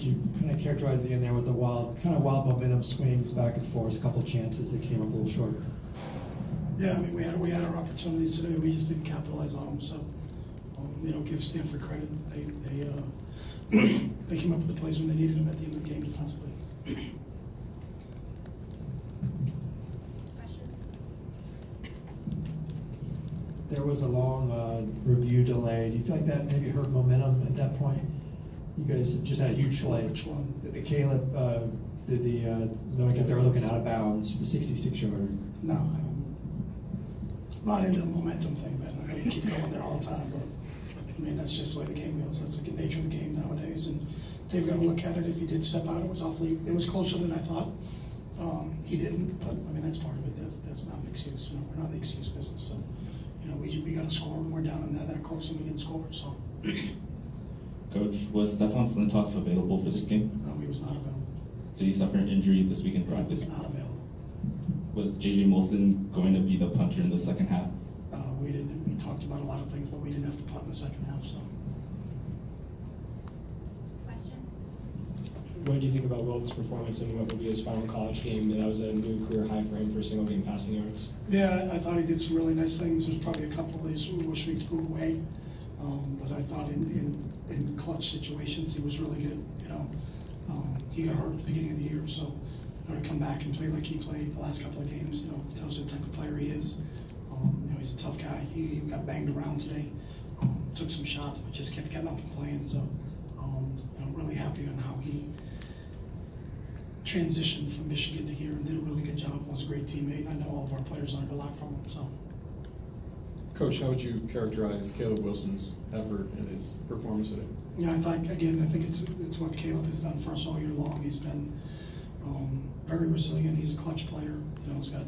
would you kind of characterize the end there with the wild momentum swings back and forth, a couple chances that came up a little short? Yeah, I mean, we had our opportunities today. We just didn't capitalize on them. So, give Stanford credit. They came up with the plays when they needed them at the end of the game defensively. Questions? There was a long review delay. Do you feel like that maybe hurt momentum at that point? You guys just had a huge delay. Which one? The Caleb, no, they were looking out of bounds, the 66-yarder. No, I'm not into the momentum thing, Ben. I know you keep going there all the time, but I mean, that's just the way the game goes. That's the nature of the game nowadays, and they've got to look at it. If he did step out, it was closer than I thought. He didn't, but I mean, that's part of it. That's not an excuse. We're not in the excuse business. So, we got to score, and we're down in that close, and we didn't score. So, Coach, was Stefan Flintoff available for this game? No, he was not available. Did he suffer an injury this week in practice? He was not available. Was J.J. Molson going to be the punter in the second half? We didn't. We talked about a lot of things, but we didn't have to punt in the second half. So. Questions? What do you think about Wilton's performance in what will be his final college game? That was a new career high for him for single game passing yards. Yeah, I thought he did some really nice things. There's probably a couple of these we wish we threw away, but I thought in clutch situations he was really good. He got hurt at the beginning of the year, so to come back and play like he played the last couple of games, tells you the type of player he is. He's a tough guy. He got banged around today, took some shots, but just kept getting up and playing. So, really happy on how he transitioned from Michigan to here and did a really good job. Was a great teammate. I know all of our players learned a lot from him. So, Coach, how would you characterize Caleb Wilson's effort and his performance today? Yeah, I think it's what Caleb has done for us all year long. He's been very resilient. He's a clutch player. He's got a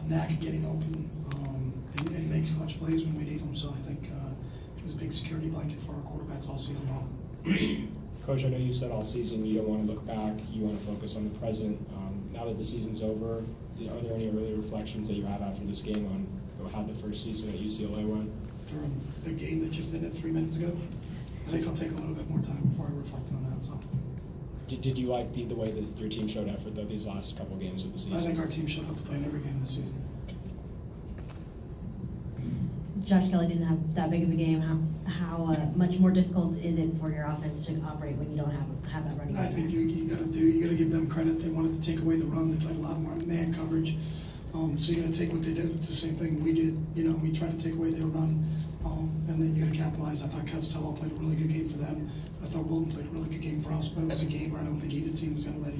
knack of getting open and makes clutch plays when we need him. So I think he was a big security blanket for our quarterbacks all season long. Coach, I know you said all season you don't want to look back, you want to focus on the present. Now that the season's over, are there any early reflections that you have after this game on how the first season at UCLA went? From the game that just ended 3 minutes ago, I think I'll take a little bit more time before I reflect on that. So. Did you like the way that your team showed effort though these last couple games of the season? I think our team showed up to play in every game this season. Josh Kelly didn't have that big of a game. How much more difficult is it for your offense to operate when you don't have that running game? I think you got to give them credit. They wanted to take away the run. They played a lot more man coverage. So you got to take what they did. It's the same thing we did. We tried to take away their run, and then you got to capitalize. I thought Costello played a really good game for them. I thought Wilton played a really good game for us. But it was a game where I don't think either team was going to let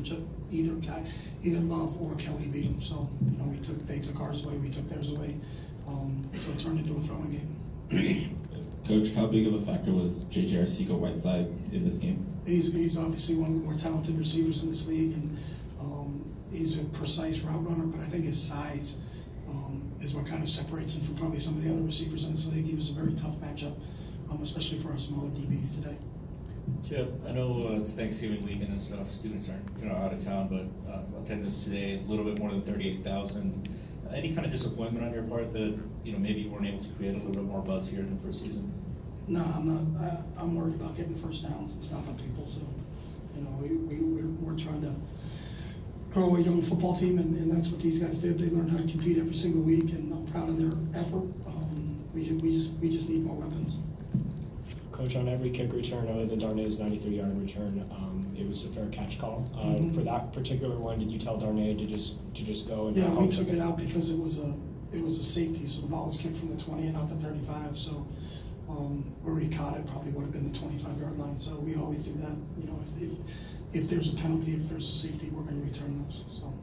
either Love or Kelly beat them. So they took ours away, we took theirs away. So it turned into a throwing game. Coach, how big of a factor was J.J. Arcega-Whiteside in this game? He's obviously one of the more talented receivers in this league, and he's a precise route runner, but I think his size is what kind of separates him from probably some of the other receivers in this league. He was a very tough matchup, especially for our smaller DBs today. Chip, I know it's Thanksgiving weekend and stuff. Students aren't out of town, but attendance today a little bit more than 38,000. Any kind of disappointment on your part that maybe you weren't able to create a little bit more buzz here in the first season? No, I'm not. I'm worried about getting first downs. It's not on people. So, we're trying to grow a young football team, and that's what these guys did. They learned how to compete every single week, and I'm proud of their effort. We just need more weapons. Coach, on every kick return other than Darnay's 93-yard return, it was a fair catch call. For that particular one, did you tell Darnay to just go? And yeah, we took it out because it was a safety, so the ball was kicked from the 20 and out the 35. So where he caught it probably would have been the 25-yard line. So we always do that. If there's a penalty, if there's a safety, we're going to return those. So.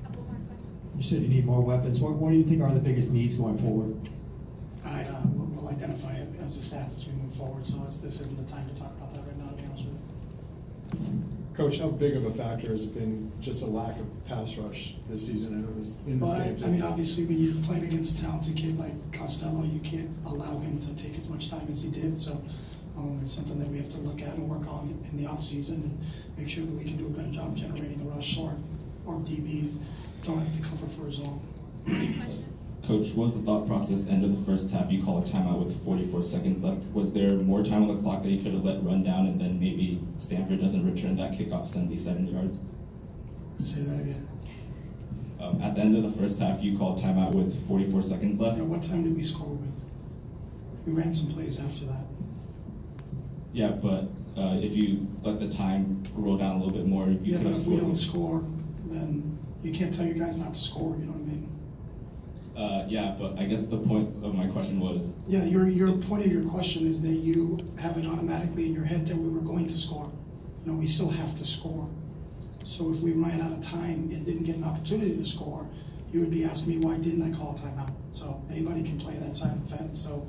Couple more questions. You said you need more weapons. What do you think are the biggest needs going forward? We'll identify it as a staff as we move forward. So this isn't the time to talk about that right now, to be honest with you. Coach, how big of a factor has it been just a lack of pass rush this season? And it was in this game. I mean, obviously, when you're playing against a talented kid like Costello, you can't allow him to take as much time as he did. So it's something that we have to look at and work on in the offseason and make sure that we can do a better job generating a rush, so our DBs don't have to cover for as long. Coach, what was the thought process end of the first half? You call a timeout with 44 seconds left. Was there more time on the clock that you could have let run down, and then maybe Stanford doesn't return that kickoff 77 yards? Say that again. At the end of the first half, you called timeout with 44 seconds left. Yeah, what time did we score with? We ran some plays after that. Yeah, but if you let the time roll down a little bit more, you Yeah, could but have if we scored. don't score, then you can't tell your guys not to score, you know what I mean? Yeah, but I guess the point of my question was. Yeah, your point of your question is that you have it automatically in your head that we were going to score. You know, we still have to score. So if we ran out of time and didn't get an opportunity to score, you would be asking me, why didn't I call a timeout? So anybody can play that side of the fence. So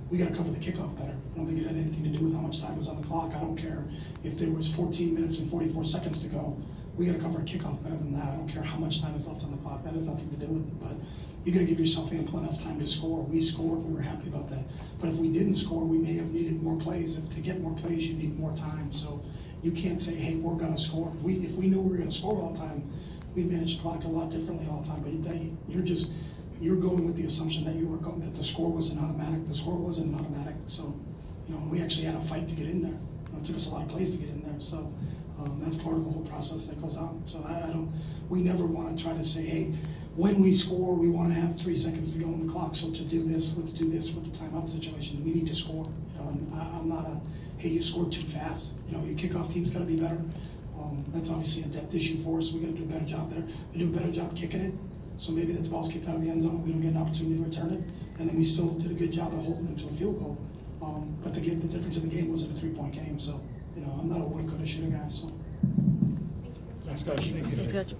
we got to cover the kickoff better. I don't think it had anything to do with how much time was on the clock. I don't care if there was 14 minutes and 44 seconds to go. We got to cover a kickoff better than that. I don't care how much time is left on the clock. That has nothing to do with it. But you got to give yourself ample enough time to score. We scored. We were happy about that. But if we didn't score, we may have needed more plays. If to get more plays, you need more time. So you can't say, hey, we're going to score. If we knew we were going to score all the time, we'd manage the clock a lot differently all the time. But you're going with the assumption that that the score was an automatic. The score wasn't an automatic. So, you know, we actually had a fight to get in there. You know, it took us a lot of plays to get in there. So that's part of the whole process that goes on. So we never want to try to say, hey, when we score, we want to have 3 seconds to go on the clock. So to do this, let's do this with the timeout situation. We need to score. You know, and I'm not hey, you scored too fast. You know, your kickoff team's got to be better. That's obviously a depth issue for us. We got to do a better job there. We do a better job kicking it. So maybe that the ball's kicked out of the end zone, we don't get an opportunity to return it, and then we still did a good job of holding them to a field goal. But the difference in the game wasn't a 3-point game. So, you know, I'm not a woulda, coulda, shoulda guy. So. Thanks, Coach. Thank you. Thanks, Coach.